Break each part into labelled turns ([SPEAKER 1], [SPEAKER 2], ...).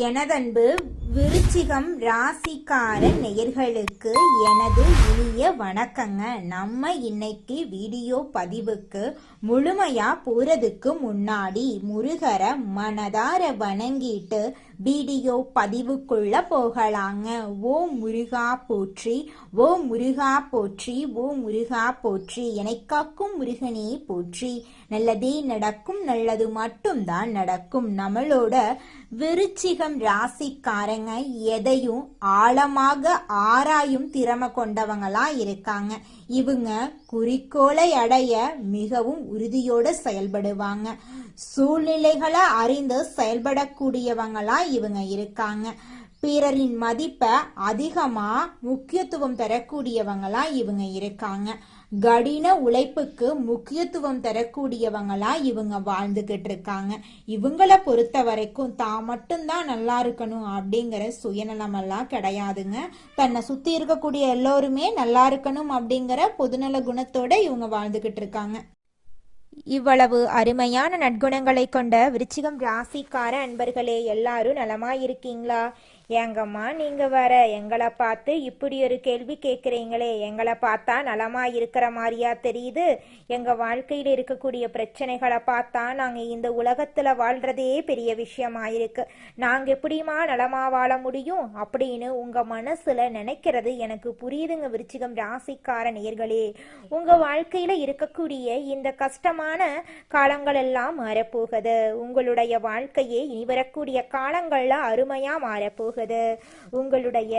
[SPEAKER 1] எனதன்பு விருச்சிகம் ராசிக்கார நேயர்களுக்கு எனது இனிய வணக்கங்க. நம்ம இன்னைக்கு வீடியோ பதிவுக்கு முழுமையா போறதுக்கு முன்னாடி முருகரை மனதார வணங்கிட்டு வீடியோ பதிவுக்குள்ள போகலாங்க. ஓ முருகா போற்றி, ஓ முருகா போற்றி, ஓ முருகா போற்றி, எனக்காக்கும் முருகனே போற்றி. நல்லதே நடக்கும், நல்லது மட்டும்தான் நடக்கும். நம்மளோட விருச்சிகம் ராசிக்காரங்க எதையும் ஆழமாக ஆராயும் திறமை கொண்டவங்களா இருக்காங்க. இவங்க குறிக்கோளை அடைய மிகவும் உறுதியோடு செயல்படுவாங்க. சூழ்நிலைகளை அறிந்து செயல்படக்கூடியவங்களா இவங்க இருக்காங்க. பிறரின் மதிப்பை அதிகமா முக்கியத்துவம் தரக்கூடியவங்களா இவங்க இருக்காங்க. கடின உழைப்புக்கு முக்கியத்துவம் தரக்கூடியவங்களா இவங்க வாழ்ந்துகிட்டு இருக்காங்க. இவங்களை பொறுத்த வரைக்கும் தான் மட்டும்தான் நல்லா இருக்கணும் அப்படிங்கிற சுயநலமெல்லாம் கிடையாதுங்க. தன்னை சுத்தி இருக்கக்கூடிய எல்லோருமே நல்லா இருக்கணும் அப்படிங்கிற பொதுநல குணத்தோட இவங்க வாழ்ந்துகிட்டு இருக்காங்க. இவ்வளவு அருமையான நற்குணங்களை கொண்ட விருச்சிகம் ராசிக்கார அன்பர்களே, எல்லாரும் நலமாயிருக்கீங்களா? ஏங்கம்மா நீங்க வர எங்களை பார்த்து இப்படி ஒரு கேள்வி கேட்குறீங்களே, எங்களை பார்த்தா நலமா இருக்கிற மாதிரியா தெரியுது? எங்க வாழ்க்கையில் இருக்கக்கூடிய பிரச்சனைகளை பார்த்தா நாங்க இந்த உலகத்துல வாழ்றதே பெரிய விஷயமாயிருக்கு. நாங்க எப்படிமா நலமா வாழ முடியும் அப்படின்னு உங்க மனசுல நினைக்கிறது எனக்கு புரியுதுங்க. விருச்சிகம் ராசிக்கார நேயர்களே, உங்க வாழ்க்கையில இருக்கக்கூடிய இந்த கஷ்டமான காலங்கள் எல்லாம் மாறப்போகுது. உங்களுடைய வாழ்க்கையே இனி வரக்கூடிய காலங்கள்ல அருமையா மாறப்போகுது. உங்களுடைய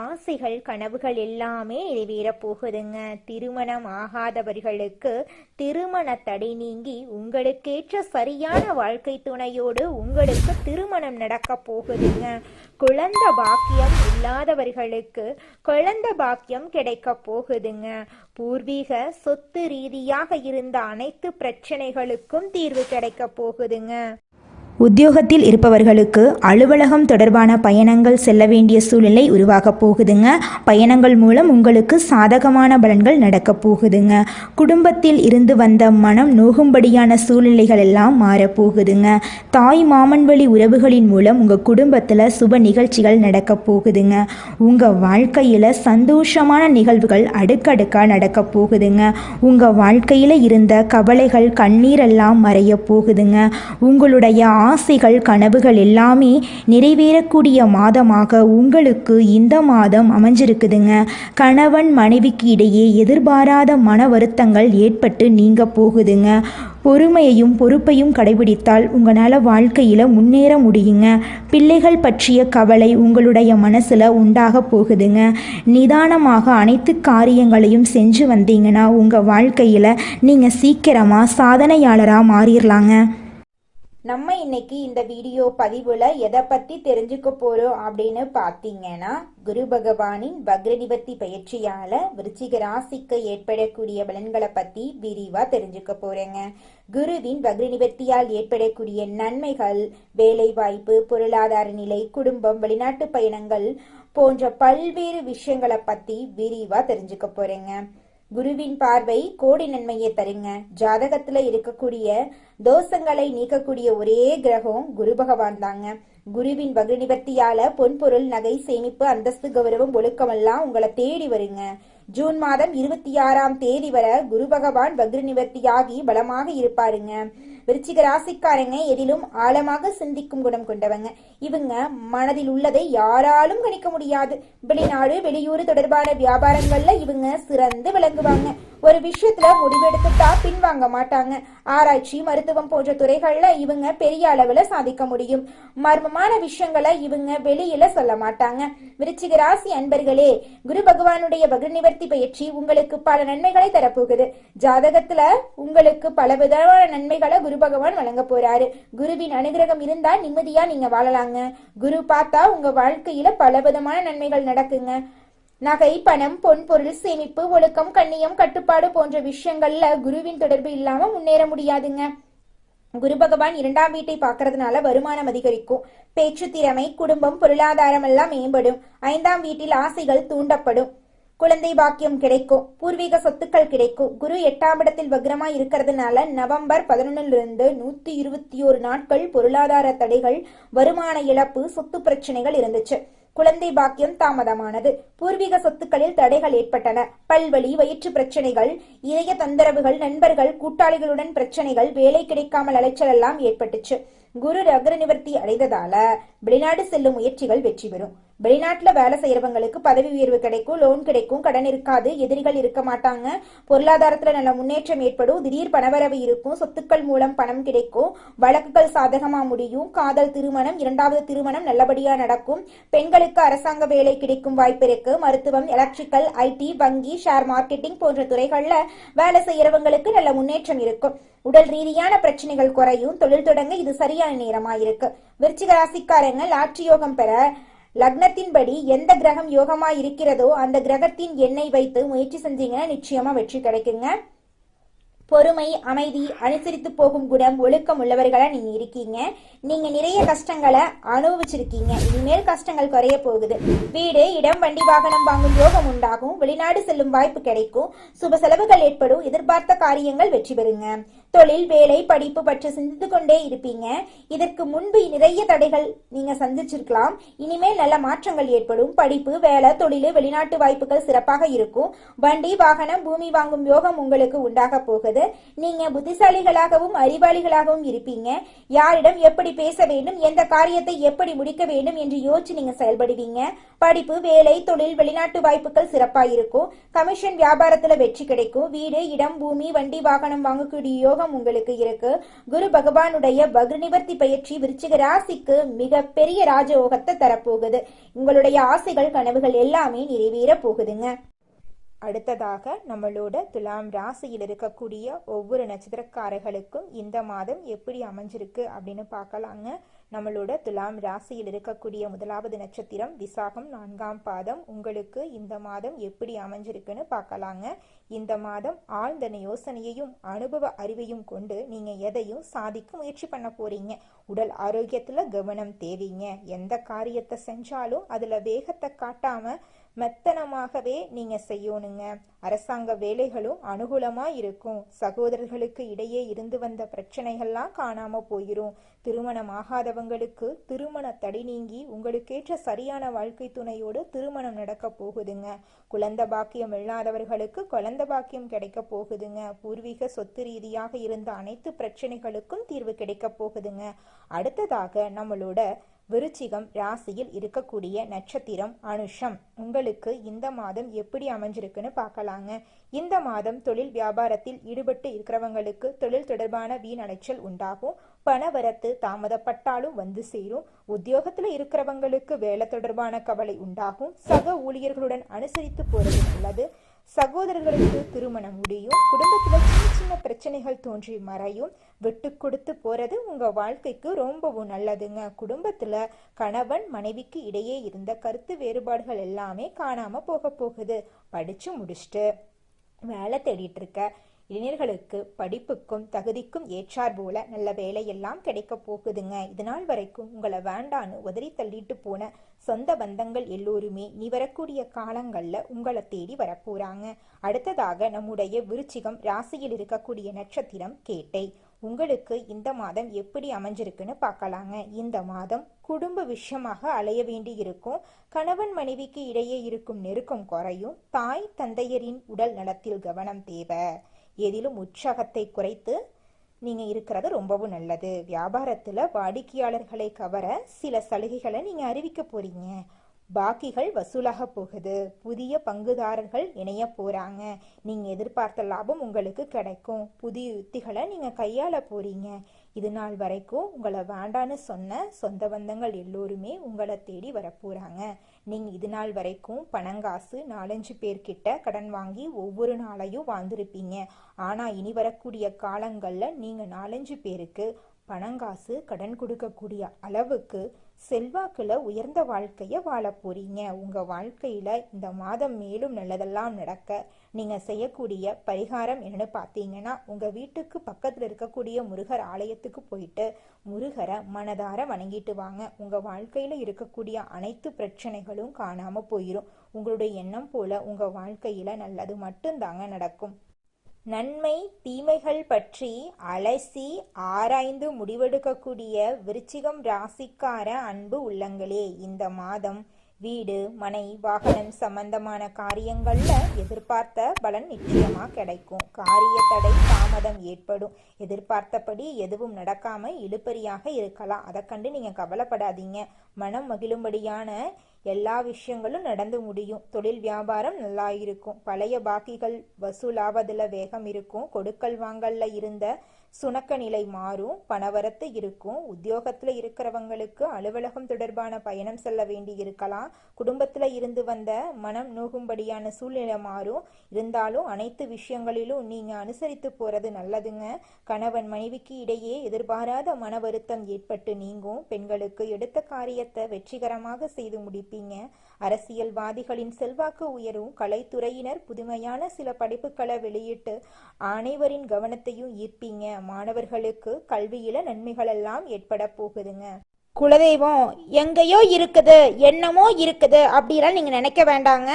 [SPEAKER 1] ஆசைகள் கனவுகள் எல்லாமே நிறைவேறப் போகுதுங்க. திருமணம் ஆகாதவர்களுக்கு திருமண தடை நீங்கி உங்களுக்கேற்ற சரியான வாழ்க்கை துணையோடு உங்களுக்கு திருமணம் நடக்க போகுதுங்க. குழந்தை பாக்கியம் இல்லாதவர்களுக்கு குழந்தை பாக்கியம் கிடைக்க போகுதுங்க. பூர்வீக சொத்து ரீதியாக இருந்த அனைத்து பிரச்சனைகளுக்கும் தீர்வு கிடைக்க போகுதுங்க.
[SPEAKER 2] உத்தியோகத்தில் இருப்பவர்களுக்கு அலுவலகம் தொடர்பான பயணங்கள் செல்ல வேண்டிய சூழ்நிலை உருவாக போகுதுங்க. பயணங்கள் மூலம் உங்களுக்கு சாதகமான பலன்கள் நடக்க போகுதுங்க. குடும்பத்தில் இருந்து வந்த மனம் நோகும்படியான சூழ்நிலைகள் எல்லாம் மாறப்போகுதுங்க. தாய் மாமன் வழி உறவுகளின் மூலம் உங்கள் குடும்பத்தில் சுப நிகழ்ச்சிகள் நடக்க போகுதுங்க. உங்கள் வாழ்க்கையில் சந்தோஷமான நிகழ்வுகள் அடுக்கடுக்காக நடக்க போகுதுங்க. உங்கள் வாழ்க்கையில் இருந்த கவலைகள் கண்ணீரெல்லாம் மறைய போகுதுங்க. உங்களுடைய ஆசைகள் கனவுகள் எல்லாமே நிறைவேறக்கூடிய மாதமாக உங்களுக்கு இந்த மாதம் அமைஞ்சிருக்குதுங்க. கணவன் மனைவிக்கு இடையே எதிர்பாராத மன வருத்தங்கள் ஏற்பட்டு நீங்க போகுதுங்க. பொறுமையையும் பொறுப்பையும் கடைபிடித்தால் உங்களால் வாழ்க்கையில் முன்னேற முடியுங்க. பிள்ளைகள் பற்றிய கவலை உங்களுடைய மனசில் உண்டாக போகுதுங்க. நிதானமாக அனைத்து காரியங்களையும் செஞ்சு வந்தீங்கன்னா உங்கள் வாழ்க்கையில் நீங்கள் சீக்கிரமாக சாதனையாளராக மாறிடலாங்க.
[SPEAKER 1] நம்ம இன்னைக்கு இந்த வீடியோ பதிவுல எதை பத்தி தெரிஞ்சுக்க போறோம் அப்படின்னு பாத்தீங்கன்னா, குரு பகவானின் வக்ர நிவர்த்தி பயிற்சியால விருச்சிக ராசிக்கு ஏற்படக்கூடிய பலன்களை பத்தி விரிவா தெரிஞ்சுக்க போறேங்க. குருவின் வக்ர நிவர்த்தியால் ஏற்படக்கூடிய நன்மைகள், வேலை வாய்ப்பு, பொருளாதார நிலை, குடும்பம், வெளிநாட்டு பயணங்கள் போன்ற பல்வேறு விஷயங்களை பத்தி விரிவா தெரிஞ்சுக்க போறேங்க. குருவின் பார்வை கோடி நன்மையை தருங்க. ஜாதகத்துல இருக்கக்கூடிய தோஷங்களை நீக்கக்கூடிய ஒரே கிரகம் குரு பகவான் தாங்க. குருவின் வக்ர நிவர்த்தியால பொன்பொருள், நகை, சேமிப்பு, அந்தஸ்து, கௌரவம், ஒழுக்கமெல்லாம் உங்களை தேடி வருங்க. ஜூன் மாதம் 26ஆம் தேதி வரை குரு பகவான் வக்ர நிவர்த்தியாகி பலமாக இருப்பாருங்க. விருச்சிக ராசிக்காரங்க எதிலும் ஆழமாக சிந்திக்கும் குணம் கொண்டவங்க. இவங்க மனதில் உள்ளதை யாராலும் கணிக்க முடியாது. வெளிநாடு வெளியூர் தொடர்பான வியாபாரங்கள்ல இவங்க சிறந்து விளங்குவாங்க. ஒரு விஷயத்துல முடிவெடுத்துட்டா பின்வாங்க மாட்டாங்க. ஆராய்ச்சி, மருத்துவம் போன்ற துறைகள்ல இவங்க பெரிய அளவுல சாதிக்க முடியும். மர்மமான விஷயங்களை இவங்க வெளியில சொல்ல மாட்டாங்க. விருச்சிக ராசி அன்பர்களே, குரு பகவானுடைய வக்ர நிவர்த்தி பயிற்சி உங்களுக்கு பல நன்மைகளை தரப்போகுது. ஜாதகத்துல உங்களுக்கு பல விதமான நன்மைகளை குரு பகவான் வழங்க போறாரு. குருவின் அனுகிரகம் இருந்தா நிம்மதியா நீங்க வாழலாங்க. குரு பார்த்தா உங்க வாழ்க்கையில பல விதமான நன்மைகள் நடக்குங்க. நகை, பணம், பொன் பொருள், சேமிப்பு, ஒழுக்கம், கண்ணியம், கட்டுப்பாடு போன்ற விஷயங்கள்ல குருவின் தொடர்பு இல்லாம முன்னேற முடியாதுங்க. குரு பகவான் 2ஆம் வீட்டை பார்க்கறதுனால வருமானம் அதிகரிக்கும். பேச்சு திறமை, குடும்பம், பொருளாதாரம் எல்லாம் மேம்படும். 5ஆம் வீட்டில் ஆசைகள் தூண்டப்படும். குழந்தை பாக்கியம் கிடைக்கும், பூர்வீக சொத்துக்கள் கிடைக்கும். குரு 8ஆம் இடத்தில் வக்ரமா இருக்கிறதுனால நவம்பர் 11 121 நாட்கள் பொருளாதார தடைகள், வருமான இழப்பு, சொத்து பிரச்சனைகள் இருந்துச்சு. குழந்தை பாக்கியம் தாமதமானது. பூர்வீக சொத்துக்களில் தடைகள் ஏற்பட்டன. பல்வலி, வயிற்று பிரச்சனைகள், இதய தொந்தரவுகள், நண்பர்கள், கூட்டாளிகளுடன் பிரச்சனைகள், வேலை கிடைக்காமல் அலைச்சல் எல்லாம் ஏற்பட்டுச்சு. குரு வக்ர நிவர்த்தி அடைந்ததால வெளிநாடு செல்லும் முயற்சிகள் வெற்றி பெறும். வெளிநாட்டுல வேலை செய்யறவங்களுக்கு பதவி உயர்வு கிடைக்கும், லோன் கிடைக்கும், கடன் இருக்காது, எதிரிகள் இருக்க மாட்டாங்க, பொருளாதாரத்துல நல்ல முன்னேற்றம் ஏற்படும், திடீர் பணவரவு இருக்கும், சொத்துக்கள் மூலம் பணம் கிடைக்கும், வழக்குகள் சாதகமா முடியும், காதல் திருமணம், 2வது திருமணம் நல்லபடியா நடக்கும், பெண்களுக்கு அரசாங்க வேலை கிடைக்கும் வாய்ப்பு இருக்கு, மருத்துவம், எலக்ட்ரிக்கல், ஐடி, வங்கி, ஷேர் மார்க்கெட்டிங் போன்ற துறைகள்ல வேலை செய்யறவங்களுக்கு நல்ல முன்னேற்றம் இருக்கும். உடல் ரீதியான பிரச்சனைகள் குறையும். தொழில் தொடங்க இது சரியான நேரமா இருக்கு. விருச்சிக ராசிக்காரங்க லாட்ரி யோகம் பெற லக்னத்தின்படி எந்த கிரகம் யோகமா இருக்கிறதோ அந்த கிரகத்தின் எண்ணை வைத்து முயற்சி செஞ்சீங்கன்னா நிச்சயமா வெற்றி கிடைக்குங்க. பொறுமை, அமைதி, அனுசரித்து போகும் குணம், ஒழுக்கம் உள்ளவர்களா நீங்க இருக்கீங்க. நீங்க நிறைய கஷ்டங்களை அனுபவிச்சிருக்கீங்க. இனிமேல் கஷ்டங்கள் குறைய போகுது. வீடு, இடம், வண்டி, வாகனம் வாங்கும் யோகம் உண்டாகும். வெளிநாடு செல்லும் வாய்ப்பு கிடைக்கும். சுப செலவுகள் ஏற்படும். எதிர்பார்த்த காரியங்கள் வெற்றி பெறுங்க. தொழில், வேலை, படிப்பு பற்றி சிந்தித்து கொண்டே இருப்பீங்க. இதற்கு முன்பு நிறைய தடைகள் நீங்க சந்திச்சிருக்கலாம். இனிமேல் நல்ல மாற்றங்கள் ஏற்படும். படிப்பு, வேலை, தொழில், வெளிநாட்டு வாய்ப்புகள் சிறப்பாக இருக்கும். வண்டி, வாகனம், பூமி வாங்கும் யோகம் உங்களுக்கு உண்டாக போகுது. நீங்க புத்திசாலிகளாகவும் அறிவாளிகளாகவும் இருப்பீங்க. யாரிடம் எப்படி பேச வேண்டும், எந்த காரியத்தை எப்படி முடிக்க வேண்டும் என்று யோசிச்சு நீங்க செயல்படுவீங்க. படிப்பு, வேலை, தொழில், வெளிநாட்டு வாய்ப்புகள் சிறப்பா இருக்கும். கமிஷன் வியாபாரத்துல வெற்றி கிடைக்கும். வீடு, இடம், பூமி, வண்டி, வாகனம் வாங்கக்கூடிய யோகம் உங்களுக்கு இருக்கு. குரு பகவானுடைய வக்ர நிவர்த்தி பயிற்சி விருச்சிக ராசிக்கு மிக பெரிய ராஜயோகத்தை தரப்போகுது. உங்களுடைய ஆசைகள், கனவுகள் எல்லாமே நிறைவேற போகுதுங்க. அடுத்ததாக நம்மளோட துலாம் ராசியில் இருக்கக்கூடிய ஒவ்வொரு நட்சத்திரக்காரர்களுக்கும் இந்த மாதம் எப்படி அமைஞ்சிருக்கு அப்படின்னு பார்க்கலாங்க. நம்மளோட துலாம் ராசியில் இருக்கக்கூடிய 1வது நட்சத்திரம் விசாகம் 4ஆம் பாதம். உங்களுக்கு இந்த மாதம் எப்படி அமைஞ்சிருக்குன்னு பார்க்கலாங்க. இந்த மாதம் ஆழ்ந்த யோசனையையும் அனுபவ அறிவையும் கொண்டு நீங்க எதையும் சாதிக்க முயற்சி பண்ண போறீங்க. உடல் ஆரோக்கியத்துல கவனம் தேவைங்க. எந்த காரியத்தை செஞ்சாலும் அதுல வேகத்தை காட்டாம மெத்தனமாகவே நீங்க செய்யணுங்க. அரசாங்க வேலைகளும் அனுகூலமா இருக்கும். சகோதரர்களுக்கு இடையே இருந்து வந்த பிரச்சனைகள்லாம் காணாம போயிரும். திருமணம் ஆகாதவங்களுக்கு திருமண தடை நீங்கி உங்களுக்கேற்ற சரியான வாழ்க்கை துணையோடு திருமணம் நடக்க போகுதுங்க. குழந்தை பாக்கியம் இல்லாதவர்களுக்கு குழந்தை பாக்கியம் கிடைக்க போகுதுங்க. பூர்வீக சொத்து ரீதியாக இருந்த அனைத்து பிரச்சனைகளுக்கும் தீர்வு கிடைக்க போகுதுங்க. அடுத்ததாக நம்மளோட விருச்சிகம் ராசியில் இருக்கக்கூடிய நட்சத்திரம் அனுஷம். உங்களுக்கு இந்த மாதம் எப்படி அமைஞ்சிருக்குன்னு பார்க்கலாங்க. இந்த மாதம் தொழில் வியாபாரத்தில் ஈடுபட்டு இருக்கிறவங்களுக்கு தொழில் தொடர்பான வீண் அலைச்சல் உண்டாகும். பணவரத்து தாமதப்பட்டாலும் வந்து சேரும். உத்தியோகத்துல இருக்கிறவங்களுக்கு வேலை தொடர்பான கவலை உண்டாகும். சக ஊழியர்களுடன் அனுசரித்து போறது நல்லது. சகோதரர்களுக்கு திருமணம் முடியும். குடும்பத்துல சின்ன சின்ன பிரச்சனைகள் தோன்றி மறையும். விட்டு கொடுத்து போறது உங்க வாழ்க்கைக்கு ரொம்பவும் நல்லதுங்க. குடும்பத்துல கணவன் மனைவிக்கு இடையே இருந்த கருத்து வேறுபாடுகள் எல்லாமே காணாம போக போகுது. படிச்சு முடிச்சுட்டு வேலை தேடிட்டு இருக்க இளைஞர்களுக்கு படிப்புக்கும் தகுதிக்கும் ஏற்றார் போல நல்ல வேலையெல்லாம் கிடைக்க போகுதுங்க. இதனால் வரைக்கும் உங்களை வேண்டான்னு உதறி தள்ளிட்டு போன சொந்த பந்தங்கள் எல்லோருமே நீ வரக்கூடிய காலங்கள்ல உங்களை தேடி வரப்போறாங்க. அடுத்ததாக நம்முடைய விருச்சிகம் ராசியில் இருக்கக்கூடிய நட்சத்திரம் கேட்டை. உங்களுக்கு இந்த மாதம் எப்படி அமைஞ்சிருக்குன்னு பார்க்கலாங்க. இந்த மாதம் குடும்ப விஷயமாக அலைய வேண்டி இருக்கும். கணவன் மனைவிக்கு இடையே இருக்கும் நெருக்கம் குறையும். தாய் தந்தையரின் உடல் நலத்தில் கவனம் தேவை. எதிலும் உற்சாகத்தை குறைத்து நீங்க இருக்கிறது ரொம்பவும் நல்லது. வியாபாரத்துல வாடிக்கையாளர்களை கவர சில சலுகைகளை நீங்க அறிவிக்க போறீங்க. பாக்கிகள் வசூலாக போகுது. புதிய பங்குதாரர்கள் இணைய போறாங்க. நீங்க எதிர்பார்த்த லாபம் உங்களுக்கு கிடைக்கும். புதிய யுத்திகளை நீங்க கையாள போறீங்க. இது நாள் வரைக்கும் உங்களை வேண்டான்னு சொன்ன சொந்த பந்தங்கள் எல்லோருமே உங்களை தேடி வரப்போறாங்க. நீங்க இது நாள் வரைக்கும் பணங்காசு 4-5 பேர்கிட்ட கடன் வாங்கி ஒவ்வொரு நாளையும் வாழ்ந்திருப்பீங்க. ஆனா இனி வரக்கூடிய காலங்கள்ல நீங்க 4-5 பேருக்கு பணங்காசு கடன் கொடுக்கக்கூடிய அளவுக்கு செல்வாக்குல உயர்ந்த வாழ்க்கைய வாழ போறீங்க. உங்க வாழ்க்கையில இந்த மாதம் மேலும் நல்லதெல்லாம் நடக்க நீங்க செய்யக்கூடிய பரிகாரம் என்னன்னு பார்த்தீங்கன்னா, உங்க வீட்டுக்கு பக்கத்துல இருக்கக்கூடிய முருகர் ஆலயத்துக்கு போயிட்டு முருகரை மனதார வணங்கிட்டு வாங்க. உங்க வாழ்க்கையில இருக்கக்கூடிய அனைத்து பிரச்சனைகளும் காணாம போயிடும். உங்களுடைய எண்ணம் போல உங்க வாழ்க்கையில நல்லது மட்டும்தாங்க நடக்கும். நன்மை தீமைகள் பற்றி அலசி ஆராய்ந்து முடிவெடுக்கக்கூடிய விருச்சிகம் ராசிக்கார அன்பு உள்ளங்களே, இந்த மாதம் வீடு மனை வாகனம் சம்பந்தமான காரியங்கள்ல எதிர்பார்த்த பலன் நிச்சயமா கிடைக்கும். காரிய தடை தாமதம் ஏற்படும். எதிர்பார்த்தபடி எதுவும் நடக்காம இழுபறியாக இருக்கலாம். அதை கண்டு நீங்க கவலைப்படாதீங்க. மனம் மகிழும்படியான எல்லா விஷயங்களும் நடந்து முடியும். தொழில் வியாபாரம் நல்லா இருக்கும். பழைய பாக்கிகள் வசூலாவதுல வேகம் இருக்கும். கொடுக்கல் வாங்கல்ல இருந்த சுணக்க நிலை மாறும். பணவரத்து இருக்கும். உத்தியோகத்துல இருக்கிறவங்களுக்கு அலுவலகம் தொடர்பான பயணம் செல்ல வேண்டி இருக்கலாம். குடும்பத்துல இருந்து வந்த மனம் நோகும்படியான சூழ்நிலை மாறும். இருந்தாலும் அனைத்து விஷயங்களிலும் நீங்க அனுசரித்து போறது நல்லதுங்க. கணவன் மனைவிக்கு இடையே எதிர்பாராத மன வருத்தம் ஏற்பட்டு நீங்கும். பெண்களுக்கு எடுத்த காரியத்தை வெற்றிகரமாக செய்து முடிப்பீங்க. அரசியல்வாதிகளின் செல்வாக்கு உயரும். கலைத்துறையினர் புதுமையான சில படைப்புகளை வெளியிட்டு அனைவரின் கவனத்தையும் ஈர்ப்பீங்க. மாணவர்களுக்கு கல்வியில நன்மைகள் எல்லாம் ஏற்பட போகுதுங்க. குலதெய்வம் எங்கேயோ இருக்குது, என்னமோ இருக்குது அப்படிலாம் நீங்க நினைக்க வேண்டாங்க.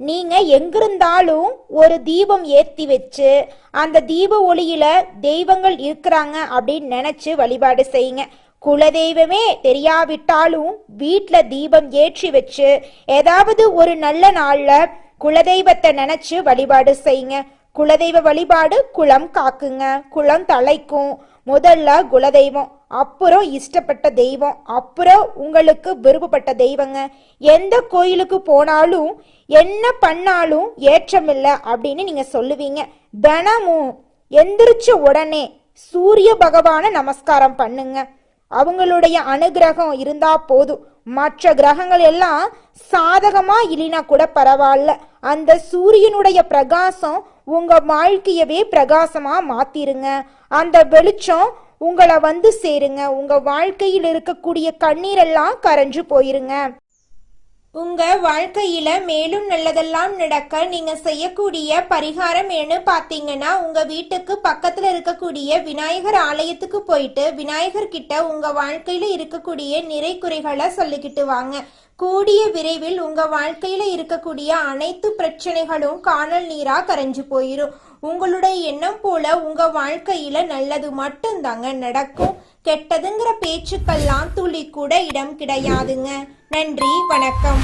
[SPEAKER 1] நீங்க எங்கிருந்தாலும் ஒரு தீபம் ஏத்தி வச்சு அந்த தீப ஒளியில தெய்வங்கள் இருக்கிறாங்க அப்படின்னு நினைச்சு வழிபாடு செய்யுங்க. குலதெய்வமே தெரியாவிட்டாலும் வீட்டுல தீபம் ஏற்றி வச்சு ஏதாவது ஒரு நல்ல நாள்ல குலதெய்வத்தை நினைச்சு வழிபாடு செய்யுங்க. குலதெய்வ வழிபாடு குலம் காக்குங்க. குலம் தலைக்கும். முதல்ல குலதெய்வம், அப்புறம் இஷ்டப்பட்ட தெய்வம், அப்புறம் உங்களுக்கு விருப்பப்பட்ட தெய்வங்க. எந்த கோயிலுக்கு போனாலும் என்ன பண்ணாலும் ஏற்றமில்லை அப்படின்னு நீங்க சொல்லுவீங்க. தினமும் எந்திரிச்ச உடனே சூரிய பகவான நமஸ்காரம் பண்ணுங்க. அவங்களுடைய அனுகிரகம் இருந்தா போதும். மற்ற கிரகங்கள் எல்லாம் சாதகமா இல்லைனா கூட பரவாயில்ல. அந்த சூரியனுடைய பிரகாசம் உங்க வாழ்க்கையவே பிரகாசமா மாத்திருங்க. அந்த வெளிச்சம் உங்களை வந்து சேருங்க. உங்க வாழ்க்கையில் இருக்கக்கூடிய கண்ணீரெல்லாம் கரைஞ்சு போயிருங்க. உங்க வாழ்க்கையில மேலும் நல்லதெல்லாம் நடக்க நீங்க செய்யக்கூடிய பரிகாரம் என்ன பாத்தீங்கன்னா, உங்க வீட்டுக்கு பக்கத்துல இருக்கக்கூடிய விநாயகர் ஆலயத்துக்கு போயிட்டு விநாயகர் கிட்ட உங்க வாழ்க்கையில இருக்கக்கூடிய நிறை குறைகளை சொல்லிக்கிட்டு வாங்க. கூடிய விரைவில் உங்க வாழ்க்கையில இருக்கக்கூடிய அனைத்து பிரச்சனைகளும் காணல் நீரா கரைஞ்சு போயிரும். உங்களுடைய எண்ணம் போல உங்க வாழ்க்கையில நல்லது மட்டும்தாங்க நடக்கும். கெட்டதுங்கிற பேச்சுக்கெல்லாம் துளி கூட இடம் கிடையாதுங்க. நன்றி, வணக்கம்.